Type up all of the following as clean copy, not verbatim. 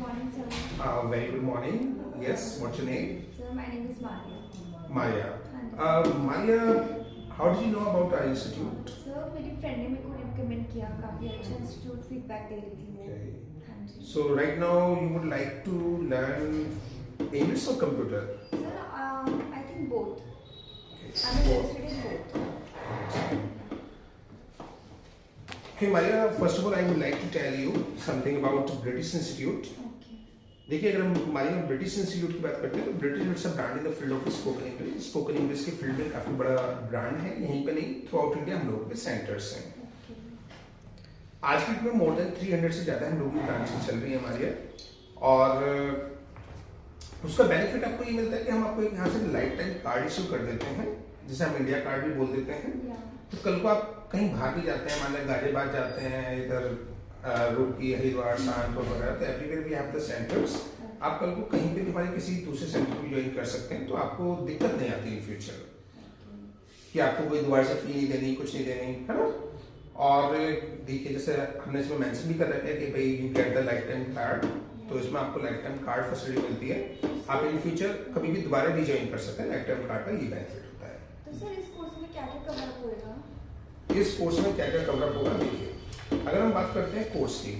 morning, sir. Very good morning. Yes, what's your name? Sir, my name is Maria. Maria. हाँ Maria, how did you know about our institute? जी। Sir मेरी friend ने मेरे को recommend किया, काफ़ी अच्छा इंस्टीट्यूट फीडबैक दे रही थी वो। Okay. हाँ जी। So right now you would like to learn English or computer? Sir, I think both. Okay. I'm Both. interested in both. Okay, Maria. First of all, I would like to tell you something about British Institute. Okay. देखिए, अगर हम Maria British institute की बात करते हैं तो British it's a brand in the field of spoken English. Spoken English के field में काफी बड़ा ब्रांड है। यहीं पे नहीं, थ्रू आउट इंडिया हम लोगों के सेंटर्स हैं। Okay. आज की डेट में मोर देन 300 से ज्यादा हम लोगों की ब्रांचेस चल रही है हमारी। और उसका बेनिफिट आपको ये मिलता है कि हम आपको यहाँ से लाइफ टाइम कार्ड इशू कर देते हैं, जिसे हम इंडिया कार्ड भी बोल देते हैं। Yeah. तो कल को आप कहीं बाहर भी जाते हैं, मान लें गाजियाबाद जाते हैं, इधर रुड़की, हरिद्वार, सहारनपुर वगैरह, तो everywhere we have the centres. आप कल को कहीं पे भी हमारे किसी दूसरे सेंटर को ज्वाइन कर सकते हैं, तो आपको दिक्कत नहीं आती इन फ्यूचर कि आपको कोई दोबारा से फी नहीं देनी, कुछ नहीं देनी, है ना। और देखिए, जैसे हमने इसमें मेंशन भी कर रखा है कि भाई you get the life time card, तो इसमें आपको लाइफ टाइम कार्ड फैसिलिटी मिलती है। आप इन फ्यूचर कभी भी दोबारा रिज्वाइन कर सकते हैं। लाइफ टाइम कार्ड का ये बेनिफिट होता है। तो सर इस कोर्स में क्या क्या कवर अप होएगा? इस कोर्स में क्या क्या कवर होगा, देखिए अगर हम बात करते हैं कोर्स की,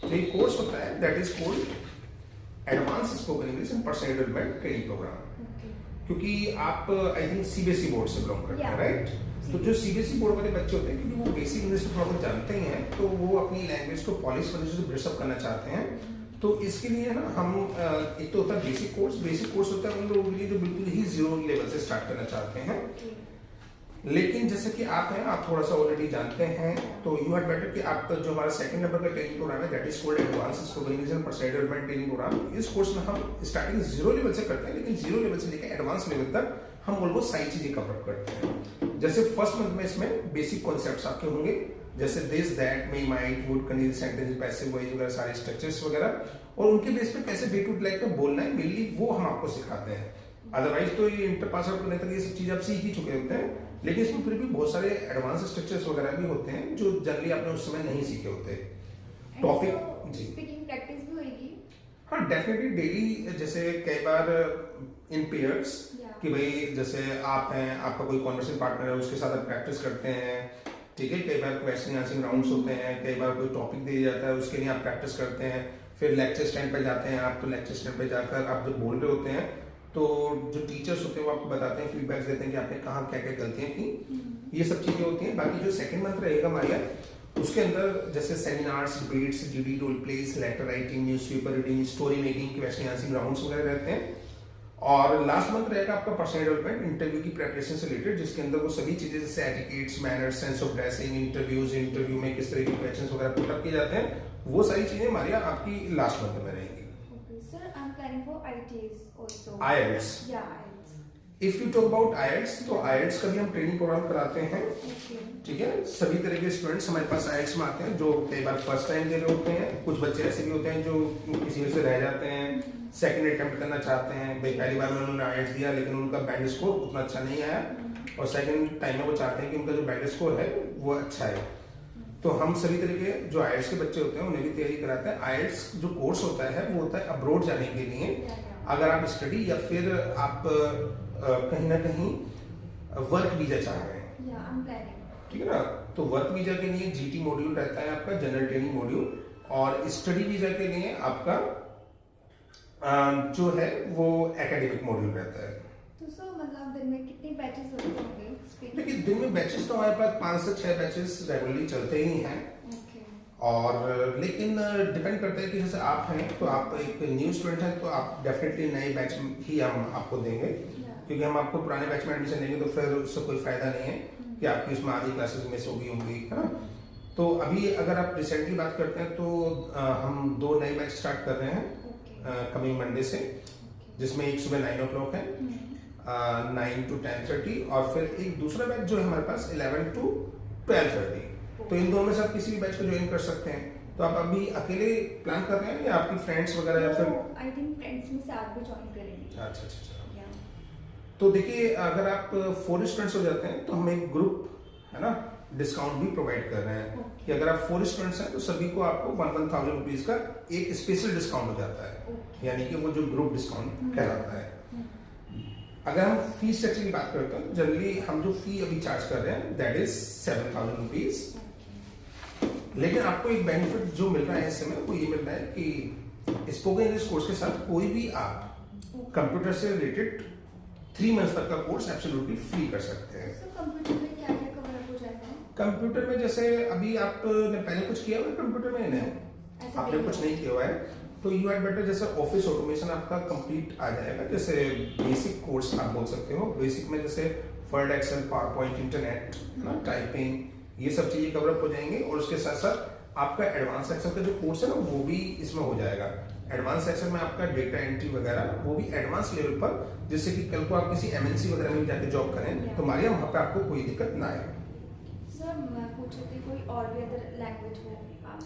तो ये कोर्स होता है that is called advance spoken English and personal development training programme. Okay. क्योंकि आप आई थिंक सीबीएसई बोर्ड से बिलोंग करते हैं, Yeah. राइट। तो जो सीबीएसई बोर्ड वाले बच्चे होते हैं, क्योंकि वो बेसिक इंग्लिश थोड़ा बहुत जानते ही हैं, तो वो अपनी लैंग्वेज को पॉलिश करने से ब्रश अप करना चाहते हैं। तो इसके लिए ना हम एक तो होता है बेसिक कोर्स होता है उन लोगों के लिए जो बिल्कुल ही जीरो लेवल से स्टार्ट करना चाहते हैं। Okay. लेकिन जैसे कि आप हैं, आप थोड़ा सा ऑलरेडी जानते हैं, तो यू हैड बेटर कि आप जो हमारा सेकंड नंबर का ट्रेनिंग प्रोग्राम है that is called advance spoken English and personal development training programme. इस कोर्स में हम स्टार्टिंग जीरो लेवल से करते हैं, लेकिन जीरो लेवल से लेकर एडवांस लेवल तक हम ऑलमोस्ट सारी चीजें कवर करते हैं। जैसे फर्स्ट मंथ में इसमें बेसिक कॉन्सेप्ट्स आपके होंगे, जैसे this, that, may, might, would, conditional sentence, passive voice वगैरह, सारे स्ट्रक्चर्स वगैरह, और उनके बेस पे कैसे डे टू डे लाइफ में बोलना है, मेनली वो हम आपको सिखाते हैं। अदरवाइज तो ये इंटर पास आउट करने तक ये सब चीज आप सीख ही चुके होते हैं, लेकिन इसमें फिर भी बहुत सारे एडवांस स्ट्रक्चर्स वगैरह भी होते हैं जो जनरली आपने उस समय नहीं सीखे होते। टॉपिक जी, स्पीकिंग प्रैक्टिस भी होएगी? हाँ डेफिनेटली डेली, जैसे कई बार इन पेयर्स Yeah. कि भाई जैसे आप हैं, आपका कोई कॉन्वर्सेशन पार्टनर है, उसके साथ आप प्रैक्टिस करते हैं, ठीक है। कई बार क्वेश्चन आंसरिंग राउंड्स होते हैं, कई बार कोई टॉपिक दिया जाता है, उसके लिए आप प्रैक्टिस करते हैं। फिर लेक्चर स्टैंड पे जाते हैं आप, तो लेक्चर स्टैंड पे जाकर आप जब बोल रहे होते हैं, तो जो टीचर्स होते हैं वो आपको बताते हैं, फीडबैक्स देते हैं कि आपने कहाँ क्या क्या गलतियाँ की। ये सब चीजें होती हैं। बाकी जो सेकंड मंथ रहेगा मारिया, उसके अंदर जैसे seminars, debates, GD, role plays, letter writing, newspaper reading, story making, question answering rounds वगैरह रहते हैं। और लास्ट मंथ रहेगा आपका पर्सनल डेवलपमेंट, इंटरव्यू की प्रिपरेशन से रिलेटेड, जिसके अंदर वो सभी चीजें जैसे etiquettes, manners, sense of dressing, interview में किस तरह के क्वेश्चंस वगैरह पुट अप किए जाते हैं, वो सारी चीजें मारिया आपकी लास्ट मंथ में रहेंगी। Okay, sir, I'm planning for IELTS also. IELTS, Yeah, IELTS. If you talk about IELTS, तो IELTS का भी हम ट्रेनिंग प्रोग्राम कराते हैं, Okay. ठीक है। सभी तरह के स्टूडेंट्स हमारे पास IELTS में आते हैं, जो कई बार फर्स्ट टाइम दे रहे होते हैं। कुछ बच्चे ऐसे भी होते हैं जो किसी वजह से रह जाते हैं, सेकंड अटेम्प्ट करना चाहते हैं, भाई पहली बार में उन्होंने IELTS दिया लेकिन उनका बैंड स्कोर उतना अच्छा नहीं आया, और सेकंड टाइम में वो चाहते हैं कि उनका जो बैंड स्कोर है वो अच्छा है। तो हम सभी तरह के जो IELTS के बच्चे होते हैं उन्हें भी तैयारी कराते हैं। IELTS जो कोर्स होता है वो होता है अब्रॉड जाने के लिए, Yeah, yeah. अगर आप स्टडी या फिर आप कहीं ना कहीं वर्क वीजा चाह रहे हैं, Yeah, I'm planning. ठीक है ना। तो वर्क वीजा के लिए जीटी मॉड्यूल रहता है आपका, जनरल ट्रेनिंग मॉड्यूल, और स्टडी वीजा के लिए आपका जो है वो एकेडमिक मॉड्यूल रहता है। तो सर मतलब दिन में कितने बैचेस होते होंगे स्पीकिंग? देखिए, दिन में बैचेस तो हमारे पास 5 से 6 बैचेस रेगुलरली चलते ही हैं। Okay. और लेकिन डिपेंड करता है कि जैसे आप हैं, तो आप एक न्यू स्टूडेंट हैं, तो आप डेफिनेटली नए बैच ही हम आपको देंगे, Yeah. क्योंकि हम आपको पुराने बैच में एडमिशन देंगे तो फिर उससे कोई फायदा नहीं है कि आपकी उसमें आधी क्लासेस मिस होगी, है ना। तो अभी अगर आप रिसेंटली बात करते हैं तो हम 2 नए बैच स्टार्ट कर रहे हैं Okay. कमिंग मंडे से, Okay. जिसमें एक सुबह 9 o'clock है, 9 to 10:30, और फिर एक दूसरा बैच जो है हमारे पास 11 to 12:30। तो इन दोनों में से आप किसी भी बैच को ज्वाइन कर सकते हैं। तो आप अभी अकेले प्लान कर रहे हैं या आपकी फ्रेंड्स वगैरह या फिर? आई थिंक फ्रेंड्स में से आप भी ज्वाइन करेंगे। अच्छा अच्छा अच्छा। Yeah. तो देखिए, अगर आप 4 स्टूडेंट्स हो जाते हैं तो हम एक ग्रुप, है ना, डिस्काउंट भी प्रोवाइड कर रहे हैं। Okay. कि अगर आप 4 स्टूडेंट्स हैं तो सभी को आपको 1,000 रुपीज का एक स्पेशल डिस्काउंट हो जाता है, यानी कि वो जो ग्रुप डिस्काउंट कहलाता है। अगर हम फी स्ट्रक्चर की बात करते हैं, जनरली हम जो फी अभी चार्ज कर रहे हैं दैट इज 7,000 रुपीज। लेकिन आपको एक बेनिफिट जो मिल रहा है इस समय वो ये मिल रहा है कि स्पोकन इंग्लिश कोर्स के साथ कोई भी आप कंप्यूटर से रिलेटेड 3 मंथ्स तक का कोर्स एब्सोल्युटली फ्री कर सकते हैं। कंप्यूटर में क्या क्या कवर अप हो जाएगा? कंप्यूटर में जैसे अभी आपने पहले कुछ किया हुआ है कंप्यूटर में? नहीं, आपने कुछ नहीं किया हुआ है तो यू हैड बेटर जैसे ऑफिस ऑटोमेशन आपका कंप्लीट आ जाएगा। जैसे बेसिक कोर्स आप बोल सकते हो, बेसिक में जैसे Word, Excel, PowerPoint, internet, ना टाइपिंग, ये सब चीजें कवर अप हो जाएंगे। और उसके साथ साथ आपका एडवांस एक्सेल का जो कोर्स है ना वो भी इसमें हो जाएगा। एडवांस एक्सेल में आपका डेटा एंट्री वगैरह वो भी एडवांस लेवल पर, जिससे कि कल को आप किसी एमएनसी वगैरह में जाके जॉब करें तो मारिया वहाँ पे आपको कोई दिक्कत ना आए। सर मैं पूछ रही थी कोई और भी अदर लैंग्वेज हो आप?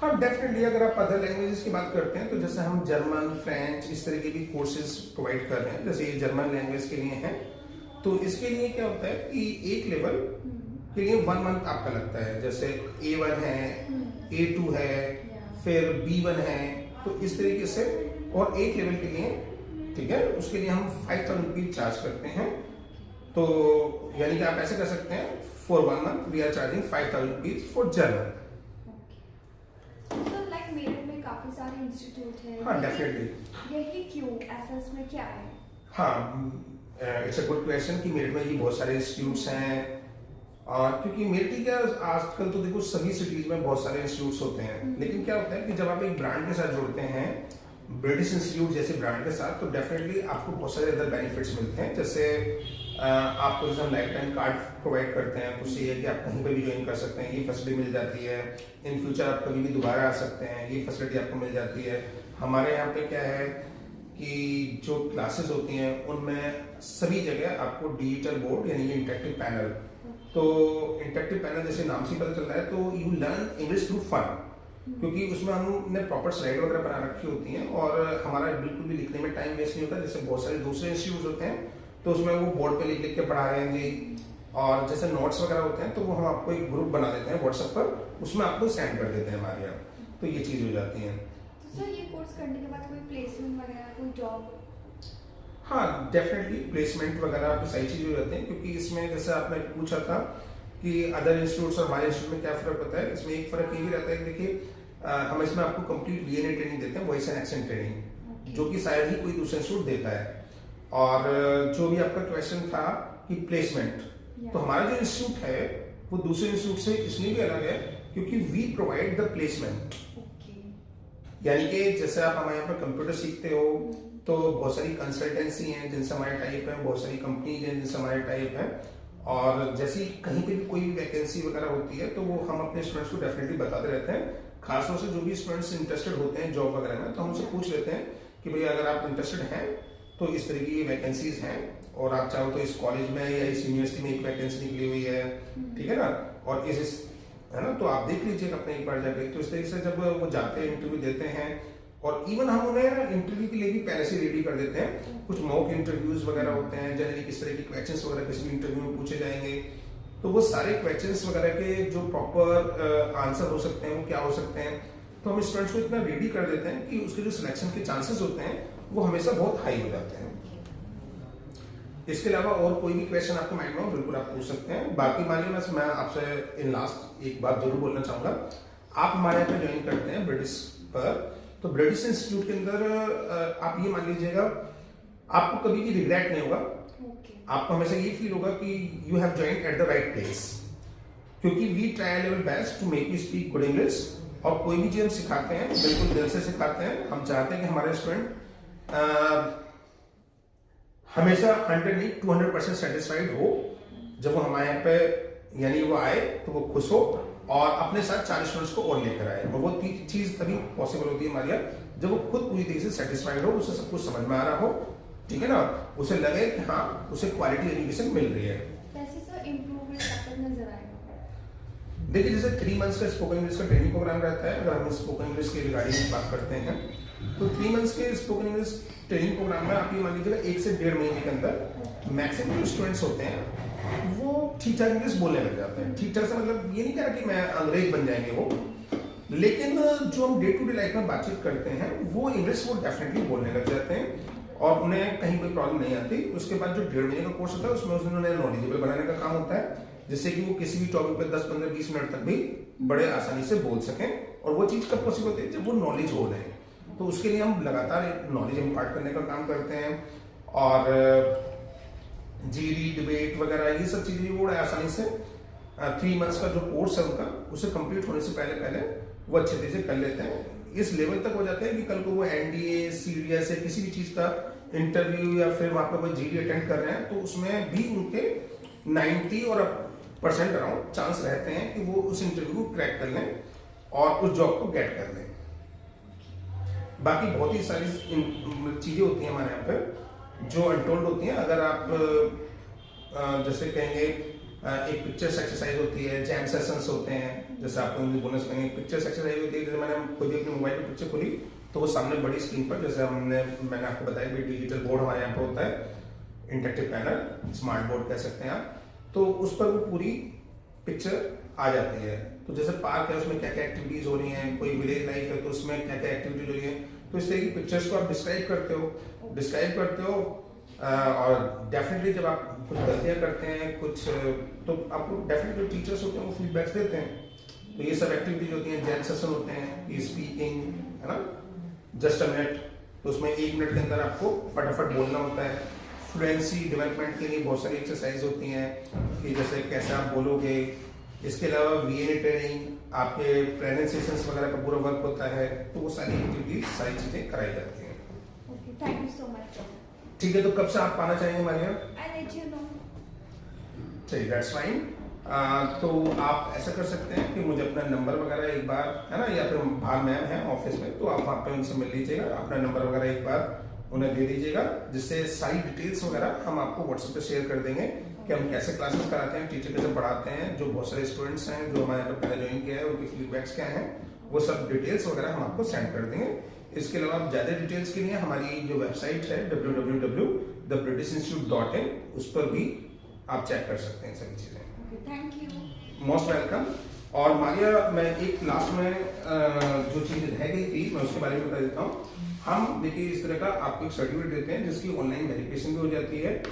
हाँ डेफिनेटली, अगर आप अदर लैंग्वेजेस की बात करते हैं तो जैसे हम जर्मन, फ्रेंच इस तरह के भी कोर्सेज प्रोवाइड कर रहे हैं। जैसे ये जर्मन लैंग्वेज के लिए है तो इसके लिए क्या होता है कि एक लेवल के लिए 1 मंथ आपका लगता है। जैसे A1 है, A2 है, फिर B1 है, तो इस तरीके से। और एक लेवल के लिए, ठीक है, उसके लिए हम 5,000 रुपीज चार्ज करते हैं। तो यानी कि आप ऐसे कर सकते हैं for 1 month we are charging 5,000 rupees for German. तो लाइक मेरठ में काफी सारे इंस्टीट्यूट है। हाँ डेफिनेटली। यही क्यों, ऐसा इसमें क्या है? हाँ, इट्स अ गुड क्वेश्चन कि मेरठ में ही बहुत सारे इंस्टीट्यूट्स हैं। और क्योंकि मेरठ क्या आजकल तो देखो सभी सिटीज में बहुत सारे इंस्टीट्यूट्स होते हैं, लेकिन क्या होता है कि जब आप एक ब्रांड के साथ जुड़ते हैं, ब्रिटिश इंस्टीट्यूट जैसे ब्रांड के साथ, तो डेफिनेटली आपको बहुत सारे अदर बेनिफिट्स मिलते हैं। जैसे आपको जैसे हम लाइफ टाइम कार्ड प्रोवाइड करते हैं, तो उससे ये है कि आप कहीं पर भी ज्वाइन कर सकते हैं, ये फैसिलिटी मिल जाती है। इन फ्यूचर आप कभी भी दोबारा आ सकते हैं, ये फैसिलिटी आपको मिल जाती है। हमारे यहाँ पे क्या है कि जो क्लासेस होती हैं उनमें सभी जगह आपको डिजिटल बोर्ड यानी इंटरेक्टिव पैनल, तो इंटरेक्टिव पैनल जैसे नाम से पता चल रहा है, तो you learn English through fun, क्योंकि उसमें हमने प्रॉपर स्लाइड वगैरह बना रखी होती हैं और हमारा बिल्कुल भी लिखने में टाइम वेस्ट नहीं होता। जैसे बहुत सारे दूसरे इंस्टीट्यूट होते हैं तो उसमें वो बोर्ड पे लिख लिख के पढ़ा रहे हैं जी, और जैसे नोट्स वगैरह होते हैं तो वो हम आपको एक ग्रुप बना देते हैं व्हाट्सएप पर, उसमें आपको सेंड कर देते हैं हमारे यहाँ, तो ये चीज़ हो जाती है। तो सर ये कोर्स करने के बाद कोई प्लेसमेंट वगैरह, कोई जॉब? हाँ डेफिनेटली, प्लेसमेंट वगैरह की सही चीज़ हो जाती है। क्योंकि इसमें जैसे आपने पूछा था कि अदर इंस्टीट्यूट्स और हमारे इंस्टीट्यूट में क्या फ़र्क होता है, इसमें एक फ़र्क ये भी रहता है कि देखिए हम इसमें आपको कंप्लीट वीएनए ट्रेनिंग देते हैं, वॉइस एंड एक्सेंट ट्रेनिंग, जो कि शायद ही कोई दूसरा इंस्टीट्यूट देता है। और जो भी आपका क्वेश्चन था कि प्लेसमेंट, तो हमारा जो इंस्टीट्यूट है वो दूसरे इंस्टीट्यूट से इसलिए भी अलग है क्योंकि वी प्रोवाइड द प्लेसमेंट। यानी कि जैसे आप हमारे यहाँ पर कंप्यूटर सीखते हो तो बहुत सारी कंसल्टेंसी हैं जिनसे हमारे टाइप है, बहुत सारी कंपनीज हैं जिनसे हमारे टाइप है, और जैसे कहीं पे भी कोई भी वैकेंसी वगैरह होती है तो वो हम अपने स्टूडेंट्स को डेफिनेटली बताते रहते हैं। खासतौर से जो भी स्टूडेंट्स इंटरेस्टेड होते हैं जॉब वगैरह में, तो हम उनसे पूछ लेते हैं कि भैया अगर आप इंटरेस्टेड हैं तो इस तरह की वैकेंसीज हैं, और आप चाहो तो इस कॉलेज में या इस यूनिवर्सिटी में एक वैकेंसी निकली हुई है, ठीक है ना, और इस है ना, तो आप देख लीजिएगा अपने एक बार जाके। तो इस तरीके से जब वो जाते हैं, इंटरव्यू देते हैं, और इवन हम उन्हें इंटरव्यू के लिए भी पहले से रेडी कर देते हैं। कुछ मॉक इंटरव्यूज वगैरह होते हैं, जनरली किस तरह के क्वेश्चंस वगैरह किसी भी इंटरव्यू में पूछे जाएंगे, तो वो सारे क्वेश्चंस वगैरह के जो प्रॉपर आंसर हो सकते हैं वो क्या हो सकते हैं, तो हम स्टूडेंट्स को इतना रेडी कर देते हैं कि उसके जो सिलेक्शन के चांसेस होते हैं वो हमेशा बहुत हाई हो जाते हैं। इसके अलावा और कोई भी क्वेश्चन आपके माइंड में हो बिल्कुल आप पूछ सकते हैं। बाकी मानिए मैं आपसे इन लास्ट एक बात जरूर बोलना चाहूंगा, आप हमारे यहाँ पे ज्वाइन करते हैं ब्रिटिश पर, तो ब्रिटिश इंस्टीट्यूट के अंदर आप ये मान लीजिएगा आपको कभी भी रिग्रेट नहीं होगा। आपको हमेशा ये फील होगा कि you have joined at the right place, क्योंकि we try level best to make you speak good English, और कोई भी चीज हम सिखाते हैं बिल्कुल दिल से सिखाते हैं। हम चाहते हैं कि हमारे स्टूडेंट हमेशा 100 नहीं 200% सेटिस्फाइड हो जब वो हमारे यहाँ पे, यानी वो आए तो वो खुश हो और अपने साथ 40 स्टूडेंट्स को और लेकर आए। और वो चीज तभी पॉसिबल होती है हमारे यहाँ जब वो खुद पूरी तरीके से सेटिस्फाइड हो, उसे सब कुछ समझ में आ रहा हो, ठीक है ना, उसे लगे कि हाँ उसे क्वालिटी एजुकेशन मिल रही है। कैसे सर इम्प्रूवमेंट कब तक नजर आएगा? देखिए जैसे 3 मंथ्स का स्पोकन इंग्लिश का ट्रेनिंग प्रोग्राम रहता है। अगर हम स्पोकन इंग्लिश के रिगार्डिंग बात करते हैं तो 3 मंथ्स के स्पोकन इंग्लिश ट्रेनिंग प्रोग्राम में आप ये मान लीजिएगा 1 से 1.5 महीने के अंदर मैक्सिमम स्टूडेंट्स होते हैं वो ठीक ठाक इंग्लिश बोलने लग जाते हैं। ठीक ठाक से मतलब ये नहीं कह रहा कि मैं अंग्रेज बन जाएंगे वो, लेकिन जो हम डे टू डे लाइफ में बातचीत करते हैं वो इंग्लिश वो डेफिनेटली बोलने लग जाते हैं और उन्हें कहीं कोई प्रॉब्लम नहीं आती। उसके बाद जो 1.5 महीने का कोर्स होता है उसमें उन्हें नॉलेजेबल बनाने का काम होता है, जिससे कि वो किसी भी टॉपिक पे 10, 15, 20 मिनट तक भी बड़े आसानी से बोल सकें। और वो चीज़ कब पॉसिबल होती है? जब वो नॉलेज हो रहे हैं। तो उसके लिए हम लगातार नॉलेज इम्पार्ट करने का काम करते हैं और जीडी डिबेट वगैरह ये सब चीज़ें वो बड़े आसानी से 3 मंथ्स का जो कोर्स है उनका, उसे कंप्लीट होने से पहले वो अच्छे तरीके से कर लेते हैं। इस लेवल तक हो जाते हैं कि कल को वो एनडीए, सीडीएस या किसी भी चीज़ का इंटरव्यू या फिर वहाँ पर कोई जीडी अटेंड कर रहे हैं तो उसमें भी उनके 90% अराउंड चांस रहते हैं कि वो उस इंटरव्यू को क्रैक कर लें और उस जॉब को गेट कर लें। बाकी बहुत ही सारी चीज़ें होती हैं हमारे यहाँ पे जो अनटोल्ड होती हैं। अगर आप जैसे कहेंगे एक पिक्चर्स एक्सरसाइज होती है, जैम सेशंस होते हैं, जैसे आपको इंग्लिश बोलने से कहेंगे पिक्चर्स एक्सरसाइज होती है। जैसे मैंने खुद ही अपने मोबाइल पे पिक्चर खोली तो वो सामने बड़ी स्क्रीन पर, जैसे मैंने आपको बताया कि डिजिटल बोर्ड हमारे यहाँ पे होता है, इंटरेक्टिव पैनल, स्मार्ट बोर्ड कह सकते हैं आप, तो उस पर वो पूरी पिक्चर आ जाती है। तो जैसे पार्क है उसमें क्या क्या एक्टिविटीज हो रही हैं, कोई विलेज लाइफ है तो उसमें क्या क्या एक्टिविटीज हो रही है, तो इस तरह की पिक्चर्स को आप डिस्क्राइब करते हो और डेफिनेटली जब आप कुछ गलतियां करते हैं कुछ, तो आपको डेफिनेटली टीचर्स होते हैं वो फीडबैक्स देते हैं। तो ये सब एक्टिविटीज होती हैं, जैम सेशन होते हैं, स्पीकिंग है ना, जस्ट अ मिनट, तो उसमें 1 मिनट के अंदर आपको फटाफट बोलना होता है। फ्लुएंसी डेवलपमेंट के लिए बहुत सारी एक्सरसाइज होती हैं कि जैसे कैसे आप बोलोगे। इसके अलावा वीएनए ट्रेनिंग, आपके प्रेजेंटेशंस वगैरह का पूरा वर्क होता है, तो वो सारी एक्टिविटीज सारी चीजें कराई जाती हैं। Okay, thank you so much. ठीक है, तो कब से आप आना चाहेंगे हमारे यहाँ? I let you know. चलिए, दैट्स फाइन। तो आप ऐसा कर सकते हैं कि मुझे अपना नंबर वगैरह एक बार, है ना, या फिर बाहर मैम है ऑफिस में, तो आप वहाँ पे उनसे मिल लीजिएगा, अपना नंबर वगैरह एक बार उन्हें दे दीजिएगा, जिससे सारी डिटेल्स वगैरह हम आपको व्हाट्सएप पे शेयर कर देंगे कि हम कैसे क्लासेस कराते हैं, टीचर कैसे पढ़ाते हैं, जो बहुत सारे स्टूडेंट्स हैं जो हमारे यहाँ पर पहले ज्वाइन किया है उनकी फीडबैक्स क्या हैं, वो सब डिटेल्स वगैरह हम आपको सेंड कर देंगे। इसके अलावा आप ज़्यादा डिटेल्स के लिए हमारी जो वेबसाइट है www.thebritishinstitute.in, उस पर भी आप चेक कर सकते हैं सभी चीज़ें। Thank you, most welcome. और मारिया, मैं एक लास्ट में जो चीज़ रह गई थी मैं उसके बारे में बता देता हूँ। हम देखिए इस तरह का आपको एक सर्टिफिकेट देते हैं जिसकी ऑनलाइन वेरिफिकेशन भी हो जाती है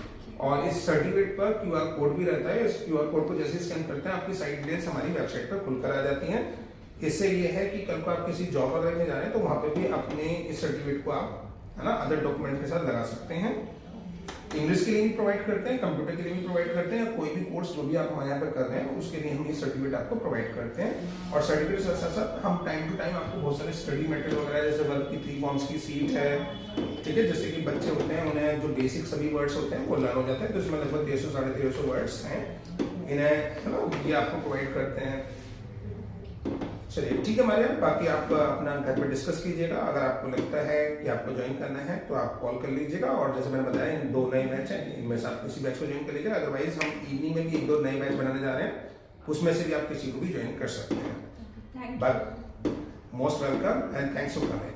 और इस सर्टिफिकेट पर QR कोड भी रहता है। इस QR कोड को जैसे स्कैन करते हैं आपकी साइट डिटेल्स हमारी वेबसाइट पर खुलकर आ जाती हैं। इससे ये है कि कल को आप किसी जॉब वगैरह में जा रहे हैं तो वहाँ पे भी अपने इस सर्टिफिकेट को आप, है ना, अदर डॉक्यूमेंट के साथ लगा सकते हैं। इंग्लिश के लिए भी प्रोवाइड करते हैं, कंप्यूटर के लिए भी प्रोवाइड करते हैं, कोई भी कोर्स जो भी आप हमारे यहाँ पर कर रहे हैं उसके लिए हम ये सर्टिफिकेट आपको प्रोवाइड करते हैं। और सर्टिफिकेट के साथ साथ हम टाइम टू टाइम आपको बहुत सारे स्टडी मटेरियल वगैरह, जैसे वर्क की 3 फॉर्म्स की सीट है, ठीक है, जैसे कि बच्चे होते हैं उन्हें जो बेसिक सभी वर्ड्स होते हैं वो लर्न हो जाते हैं, तो इसमें लगभग 150 साढ़े 150 वर्ड्स हैं, इन्हें, है ना, ये आपको प्रोवाइड करते हैं। चलिए ठीक है मारिया, बाकी आप अपना घर पे डिस्कस कीजिएगा। अगर आपको लगता है कि आपको ज्वाइन करना है तो आप कॉल कर लीजिएगा। और जैसे मैंने बताया, इन 2 नए बैच हैं, इनमें से आप किसी बैच को ज्वाइन कर लीजिएगा। अदरवाइज हम इवनिंग में भी 1-2 नए बैच बनाने जा रहे हैं, उसमें से भी आप किसी को भी ज्वाइन कर सकते हैं। But most welcome and thanks for coming.